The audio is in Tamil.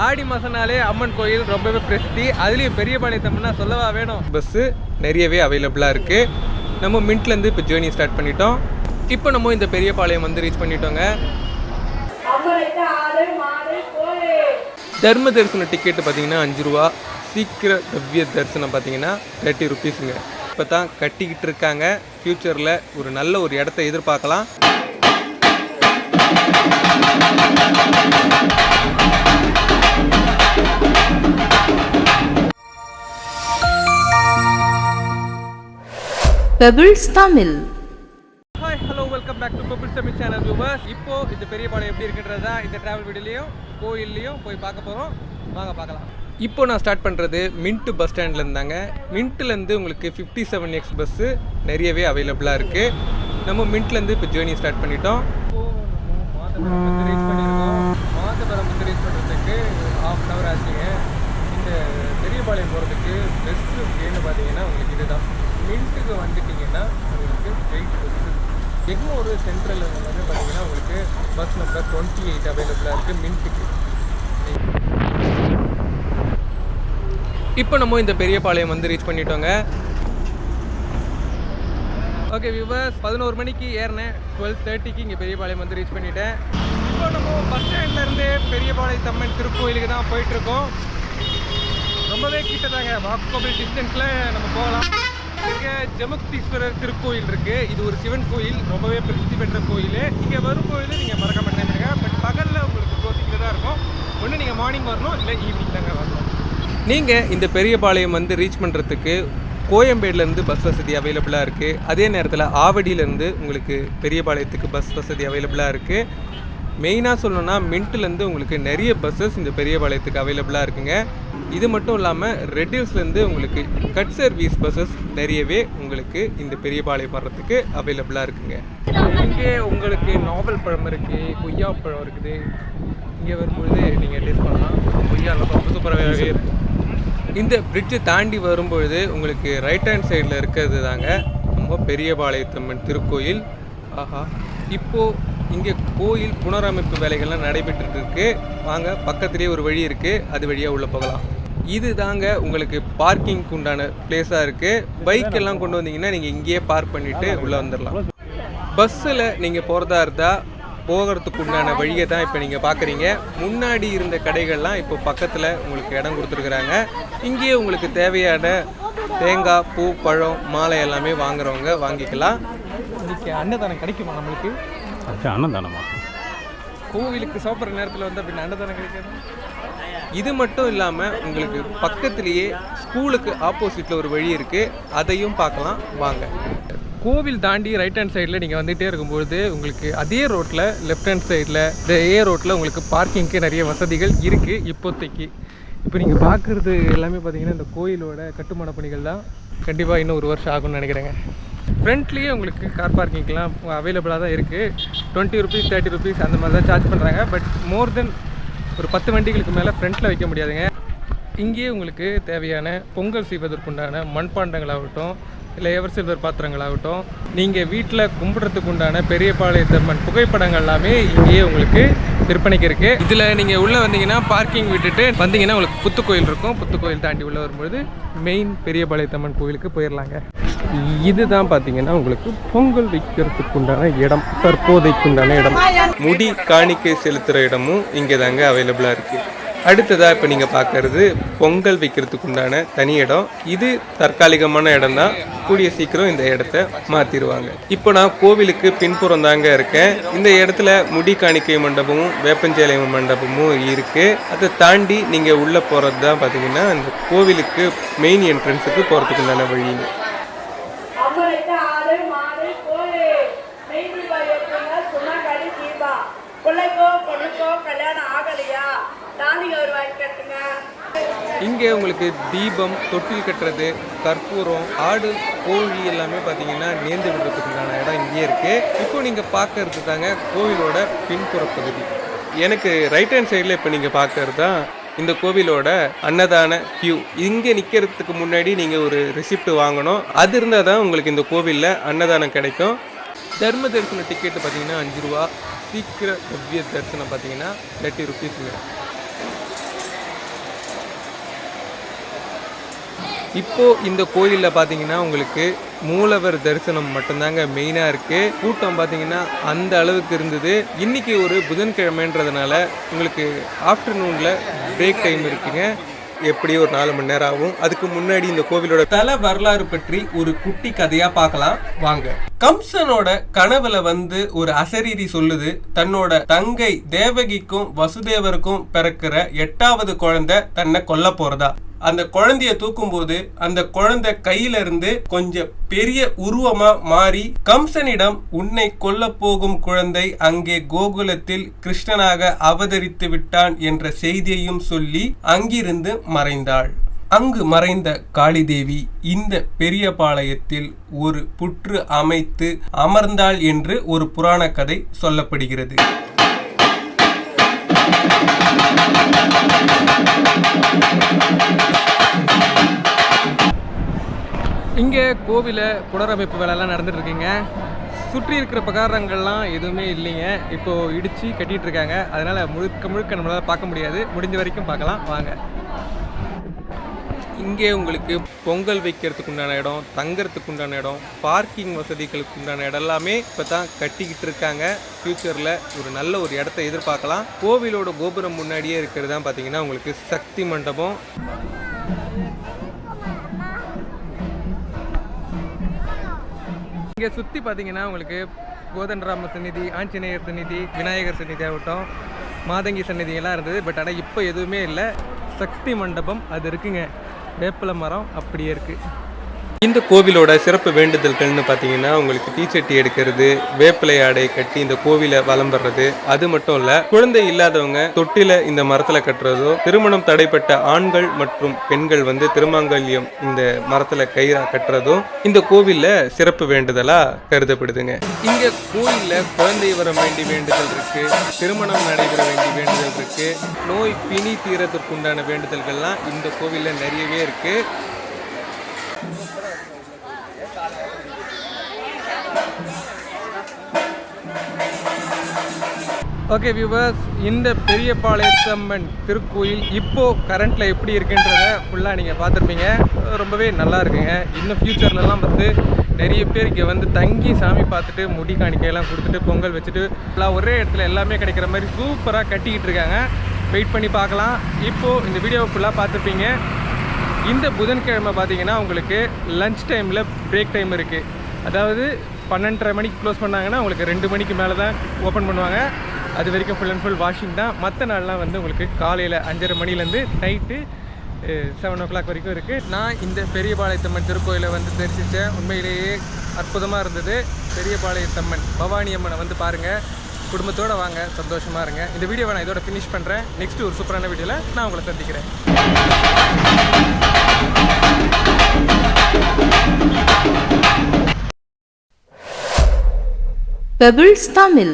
ஆடி மாதம்னாலே அம்மன் கோயில் ரொம்பவே பிரசித்தி. அதுலேயும் பெரியபாளையத்தம்னா சொல்லவா வேணும். பஸ்ஸு நிறையவே அவைலபிளாக இருக்குது. நம்ம மின்ட்லேருந்து இப்போ ஜேர்னி ஸ்டார்ட் பண்ணிட்டோம். இப்போ நம்ம இந்த பெரியபாளையம் வந்து ரீச் பண்ணிட்டோங்க. தர்ம தரிசன டிக்கெட்டு பார்த்தீங்கன்னா 5 ரூபா. சீக்கிர திவ்ய தரிசனம் பார்த்தீங்கன்னா 30 ருபீஸுங்க. இப்போ தான் கட்டிக்கிட்டு இருக்காங்க. ஃப்யூச்சரில் ஒரு நல்ல ஒரு இடத்த எதிர்பார்க்கலாம். Pebbles Tamil. Hi, hello, welcome back to Pebbles Tamil channel viewers. இப்போது இந்த பெரியபாளையம் எப்படி இருக்குன்றது தான் இந்த ட்ராவல் வீடியோலையும் கோயில்லையும் போய் பார்க்க போகிறோம். வாங்க பார்க்கலாம். இப்போ நான் ஸ்டார்ட் பண்ணுறது மின்ட்டு பஸ் ஸ்டாண்டில் இருந்தாங்க. மின்ட்லேருந்து உங்களுக்கு 57X பஸ்ஸு நிறையவே அவைலபிளாக இருக்குது. நம்ம மின்ட்லேருந்து இப்போ ஜேர்னி ஸ்டார்ட் பண்ணிட்டோம். இப்போது நம்ம மாதவரம் வந்து ரீச் பண்ணியிருக்கோம். மாதவரம் வந்து ரீச் பண்ணுறதுக்கு ½ hour ஆச்சுங்க. இந்த பெரியபாளையம் போகிறதுக்கு பெஸ்ட்டு வேணும்னு பார்த்தீங்கன்னா உங்களுக்கு இதுதான். மின்ட்டுக்கு வந்துட்டிங்கன்னா உங்களுக்கு ஸ்ட்ரெயிட் பஸ்ஸு எக்மோர் சென்ட்ரல் வந்து பார்த்தீங்கன்னா உங்களுக்கு பஸ் நம்பர் 28 அவைலபிளாக இருக்குது மின்ட்டுக்கு. இப்போ நம்ம இந்த பெரியபாளையம் வந்து ரீச் பண்ணிட்டோங்க. ஓகே வியூவர்ஸ், 11 மணிக்கு ஏறினேன். 12:30க்கு இங்கே பெரியபாளையம் வந்து ரீச் பண்ணிட்டேன். இப்போ நம்ம பஸ் ஸ்டாண்ட்லேருந்து பெரியபாளையத்தம்மன் திருக்கோயிலுக்கு தான் போயிட்டுருக்கோம். ரொம்பவே கிட்டதாங்க, வாக்கபிள் டிஸ்டன்ஸில் நம்ம போகலாம். இங்கே ஜமுக்தீஸ்வரர் திருக்கோயில் இருக்குது. இது ஒரு சிவன் கோயில், ரொம்பவே பிரசித்தி பெற்ற கோயில். இங்கே வரும் கோயில் நீங்கள் மறக்க மாட்டேங்க. பட் பகலில் உங்களுக்கு க்ளோசிங்கில் தான் இருக்கும். ஒன்று நீங்கள் மார்னிங் வரணும், இல்லை ஈவினிங் தாங்க வரணும். நீங்கள் இந்த பெரியபாளையம் வந்து ரீச் பண்ணுறதுக்கு கோயம்பேடுலேருந்து பஸ் வசதி அவைலபிளாக இருக்குது. அதே நேரத்தில் ஆவடியிலேருந்து உங்களுக்கு பெரியபாளையத்துக்கு பஸ் வசதி அவைலபிளாக இருக்குது. மெயினாக சொல்லணும்னா மின்ட்லேருந்து உங்களுக்கு நிறைய பஸ்ஸஸ் இந்த பெரியபாளையத்துக்கு அவைலபிளாக இருக்குங்க. இது மட்டும் இல்லாமல் ரெட் ஹில்ஸ்லேருந்து உங்களுக்கு கட் சர்வீஸ் பஸ்ஸஸ் நிறையவே உங்களுக்கு இந்த பெரியபாளையம் வர்றதுக்கு அவைலபிளாக இருக்குங்க. இங்கே உங்களுக்கு நாவல் பழம் இருக்குது, கொய்யா பழம் இருக்குது. இங்கே வரும்பொழுது நீங்கள் டேஸ்ட் பண்ணலாம். கொய்யாவில் ரொம்ப சூப்பராகவே இருக்கும். இந்த பிரிட்ஜை தாண்டி வரும்பொழுது உங்களுக்கு ரைட் ஹேண்ட் சைடில் இருக்கிறது தாங்க நம்ம பெரியபாளையத்தம்மன் திருக்கோயில். ஆஹா, இப்போது இங்கே கோயில் புனரமைப்பு வேலைகள்லாம் நடைபெற்றுட்டு இருக்கு. வாங்க, பக்கத்துலேயே ஒரு வழி இருக்குது, அது வழியாக உள்ளே போகலாம். இது தாங்க உங்களுக்கு பார்க்கிங்க்கு உண்டான பிளேஸாக இருக்குது. பைக் எல்லாம் கொண்டு வந்தீங்கன்னா நீங்கள் இங்கேயே பார்க் பண்ணிவிட்டு உள்ளே வந்துடலாம். பஸ்ஸில் நீங்கள் போகிறதா இருந்தால் போகிறதுக்கு உண்டான வழியை தான் இப்போ நீங்கள் பார்க்குறீங்க. முன்னாடி இருந்த கடைகள்லாம் இப்போ பக்கத்தில் உங்களுக்கு இடம் கொடுத்துருக்குறாங்க. இங்கேயே உங்களுக்கு தேவையான தேங்காய், பூ, பழம், மாலை எல்லாமே வாங்குறவங்க வாங்கிக்கலாம். இன்றைக்கி அன்னதானம் கிடைக்குமா நம்மளுக்கு? அன்னதானமா? கோவிலுக்கு சாப்பிட்ற நேரத்தில் வந்து அப்படின்னு அன்னதானம் கிடைக்காது. இது மட்டும் இல்லாமல் உங்களுக்கு பக்கத்துலேயே ஸ்கூலுக்கு ஆப்போசிட்டில் ஒரு வழி இருக்குது, அதையும் பார்க்கலாம். வாங்க. கோவில் தாண்டி ரைட் ஹேண்ட் சைடில் நீங்கள் வந்துகிட்டே இருக்கும்போது உங்களுக்கு அதே ரோட்டில் லெஃப்ட் ஹேண்ட் சைடில் இந்த ரோட்டில் உங்களுக்கு பார்க்கிங்க்கு நிறைய வசதிகள் இருக்குது இப்போதைக்கு. இப்போ நீங்கள் பார்க்குறது எல்லாமே பார்த்தீங்கன்னா இந்த கோயிலோட கட்டுமான பணிகள் தான். கண்டிப்பாக இன்னும் 1 வருஷம் ஆகும்னு நினைக்கிறேங்க. ஃப்ரண்ட்லேயே உங்களுக்கு கார் பார்க்கிங்லாம் அவைலபிளாக தான் இருக்குது. 20 ருபீஸ் 30 ருபீஸ் அந்த மாதிரி தான் சார்ஜ் பண்ணுறாங்க. பட் மோர் தென் ஒரு 10 வண்டிகளுக்கு மேலே ஃப்ரண்ட்டில் வைக்க முடியாதுங்க. இங்கேயே உங்களுக்கு தேவையான பொங்கல் செய்வதற்குண்டான மண்பாண்டங்களாகட்டும், இல்லை எவர் சில்வர் பாத்திரங்களாகட்டும், நீங்கள் வீட்டில் கும்பிட்றதுக்கு உண்டான பெரியபாளையத்தம்மன் புகைப்படங்கள் எல்லாமே இங்கேயே உங்களுக்கு விற்பனைக்கு இருக்குது. இதில் நீங்கள் உள்ளே வந்தீங்கன்னா பார்க்கிங் விட்டுட்டு வந்தீங்கன்னா உங்களுக்கு புத்துக்கோயில் இருக்கும். புத்துக்கோயில் தாண்டி உள்ளே வரும்போது மெயின் பெரியபாளையத்தம்மன் கோயிலுக்கு போயிடலாங்க. இதுதான் பார்த்தீங்கன்னா உங்களுக்கு பொங்கல் வைக்கிறதுக்கு உண்டான இடம், தற்போதைக்கு உண்டான இடம். முடி காணிக்கை செலுத்துகிற இடமும் இங்கே தாங்க அவைலபிளாக இருக்குது. அடுத்ததாக இப்போ நீங்கள் பார்க்குறது பொங்கல் வைக்கிறதுக்கு உண்டான தனி இடம். இது தற்காலிகமான இடம் தான், கூடிய சீக்கிரம் இந்த இடத்த மாற்றிடுவாங்க. இப்போ நான் கோவிலுக்கு பின்புறம் தாங்க இருக்கேன். இந்த இடத்துல முடி காணிக்கை மண்டபமும் வேப்பஞ்சேலை மண்டபமும் இருக்குது. அதை தாண்டி நீங்கள் உள்ளே போகிறது தான் பார்த்தீங்கன்னா இந்த கோவிலுக்கு மெயின் என்ட்ரன்ஸுக்கு போகிறதுக்கு உண்டான வழி. இங்கே உங்களுக்கு தீபம், தொட்டில் கட்டுறது, கற்பூரம், ஆடு, கோழி எல்லாமே பார்த்தீங்கன்னா நேர்ந்து விடுறதுக்குண்டான இடம் இங்கே இருக்குது. இப்போ நீங்கள் பார்க்கறது தாங்க கோவிலோட பின்புற பகுதி. எனக்கு ரைட் ஹேண்ட் சைடில் இப்போ நீங்கள் பார்க்கறது தான் இந்த கோவிலோட அன்னதான கியூ. இங்கே நிற்கிறதுக்கு முன்னாடி நீங்கள் ஒரு ரெசிப்ட் வாங்கணும். அது இருந்தால் தான் உங்களுக்கு இந்த கோவிலில் அன்னதானம் கிடைக்கும். தர்ம தரிசன டிக்கெட்டு பார்த்தீங்கன்னா 5 ரூபா. சீக்கிர திவ்ய தரிசனம் பார்த்தீங்கன்னா 30 ருபீஸுங்க. இப்போ இந்த கோயிலில் பார்த்தீங்கன்னா உங்களுக்கு மூலவர் தரிசனம் மட்டும்தாங்க மெயினாக இருக்குது. கூட்டம் பார்த்தீங்கன்னா அந்த அளவுக்கு இருந்தது. இன்றைக்கி ஒரு புதன்கிழமைன்றதுனால உங்களுக்கு ஆஃப்டர்நூனில் பிரேக் டைம் இருக்குங்க. எப்படி ஒரு 4 மணி நேரம் ஆகும். அதுக்கு முன்னாடி இந்த கோவிலோட தல வரலாறு பற்றி ஒரு குட்டி கதையாக பார்க்கலாம் வாங்க. கம்சனோட கனவுல ஒரு அசரீரி சொல்லுது, தன்னோட தங்கை தேவகிக்கும் வசுதேவருக்கும் பிறக்கிற 8வது குழந்தை தன்னை கொல்ல போறதா. அந்த குழந்தைய தூக்கும் போது அந்த குழந்தை கையில இருந்து கொஞ்சம் பெரிய உருவமா மாறி கம்சனிடம் உன்னை கொல்ல போகும் குழந்தை அங்கே கோகுலத்தில் கிருஷ்ணனாக அவதரித்து விட்டான் என்ற செய்தியையும் சொல்லி அங்கிருந்து மறைந்தாள். அங்கு மறைந்த காளிதேவி இந்த பெரியபாளையத்தில் ஒரு புற்று அமைத்து அமர்ந்தாள் என்று ஒரு புராண கதை சொல்லப்படுகிறது. இங்கே கோவில புனரமைப்பு வேலைலாம் நடந்துட்டு இருக்குங்க. சுற்றி இருக்கிற பிரகாரங்கள்லாம் எதுவுமே இல்லைங்க. இப்போது இடித்து கட்டிகிட்டு இருக்காங்க. அதனால் முழுக்க நம்மளால் பார்க்க முடியாது. முடிஞ்ச வரைக்கும் பார்க்கலாம் வாங்க. இங்கே உங்களுக்கு பொங்கல் வைக்கிறதுக்கு உண்டான இடம், தங்கறதுக்கு உண்டான இடம், பார்க்கிங் வசதிகளுக்கு உண்டான இடம் எல்லாமே இப்போ தான் கட்டிக்கிட்டு இருக்காங்க. ஃப்யூச்சரில் ஒரு நல்ல ஒரு இடத்த எதிர்பார்க்கலாம். கோவிலோட கோபுரம் முன்னாடியே இருக்கிறது தான் பார்த்தீங்கன்னா உங்களுக்கு சக்தி மண்டபம். இங்கே சுற்றி பார்த்தீங்கன்னா உங்களுக்கு கோதண்டராம சந்நிதி, ஆஞ்சநேயர் சந்நிதி, விநாயகர் சந்நிதி ஆகட்டும், மாதங்கி சந்நிதி எல்லாம் இருந்தது. பட் ஆனால் இப்போ எதுவுமே இல்லை. சக்தி மண்டபம் அது இருக்குங்க. வேப்பல மரம் அப்படியே இருக்குது. இந்த கோவிலோட சிறப்பு வேண்டுதல்கள்னு பார்த்தீங்கன்னா உங்களுக்கு தீச்சட்டி எடுக்கிறது, வேப்பிலை ஆடை கட்டி இந்த கோவிலை வலம் வர்றது, அது மட்டும் இல்லை குழந்தை இல்லாதவங்க தொட்டில இந்த மரத்தில் கட்டுறதும், திருமணம் தடைப்பட்ட ஆண்கள் மற்றும் பெண்கள் திருமாங்கல்யம் இந்த மரத்தில் கயிறா கட்டுறதும் இந்த கோவிலில் சிறப்பு வேண்டுதலாக கருதப்படுதுங்க. இங்கே கோயிலில் குழந்தை வர வேண்டி வேண்டுதல் இருக்கு, திருமணம் நடைபெற வேண்டிய வேண்டுதல் இருக்கு, நோய் பிணி தீரத்திற்குண்டான வேண்டுதல்கள்லாம் இந்த கோவிலில் நிறையவே இருக்கு. ஓகே வியூவர்ஸ், இந்த பெரியபாளையத்தம்மன் திருக்கோயில் இப்போது கரண்ட்டில் எப்படி இருக்குன்றத ஃபுல்லாக நீங்கள் பார்த்துருப்பீங்க. ரொம்பவே நல்லா இருக்குங்க. இன்னும் ஃப்யூச்சர்லலாம் நிறைய பேர் இங்கே தங்கி சாமி பார்த்துட்டு முடி காணிக்கையெல்லாம் கொடுத்துட்டு பொங்கல் வச்சுட்டு எல்லாம் ஒரே இடத்துல எல்லாமே கிடைக்கிற மாதிரி சூப்பராக கட்டிக்கிட்டு இருக்காங்க. வெயிட் பண்ணி பார்க்கலாம். இப்போது இந்த வீடியோவை ஃபுல்லாக பார்த்துருப்பீங்க. இந்த புதன்கிழமை பார்த்தீங்கன்னா உங்களுக்கு லன்ச் டைமில் பிரேக் டைம் இருக்குது. அதாவது 12:30 மணிக்கு க்ளோஸ் பண்ணாங்கன்னா உங்களுக்கு 2 மணிக்கு மேலே தான் ஓப்பன் பண்ணுவாங்க. அது வரைக்கும் ஃபுல் அண்ட் ஃபுல் வாஷிங் தான். மற்ற நாள்லாம் உங்களுக்கு காலையில் 5:30 மணிலேருந்து நைட்டு 7 o'clock வரைக்கும் இருக்குது. நான் இந்த பெரியபாளையத்தம்மன் திருக்கோயிலை தரிசித்தேன். உண்மையிலேயே அற்புதமாக இருந்தது. பெரியபாளையத்தம்மன் பவானி அம்மனை பாருங்கள். குடும்பத்தோடு வாங்க, சந்தோஷமாக இருங்க. இந்த வீடியோவை நான் இதோட ஃபினிஷ் பண்ணுறேன். நெக்ஸ்ட்டு ஒரு சூப்பரான வீடியோவில் நான் உங்களை சந்திக்கிறேன். Pebbles Tamil.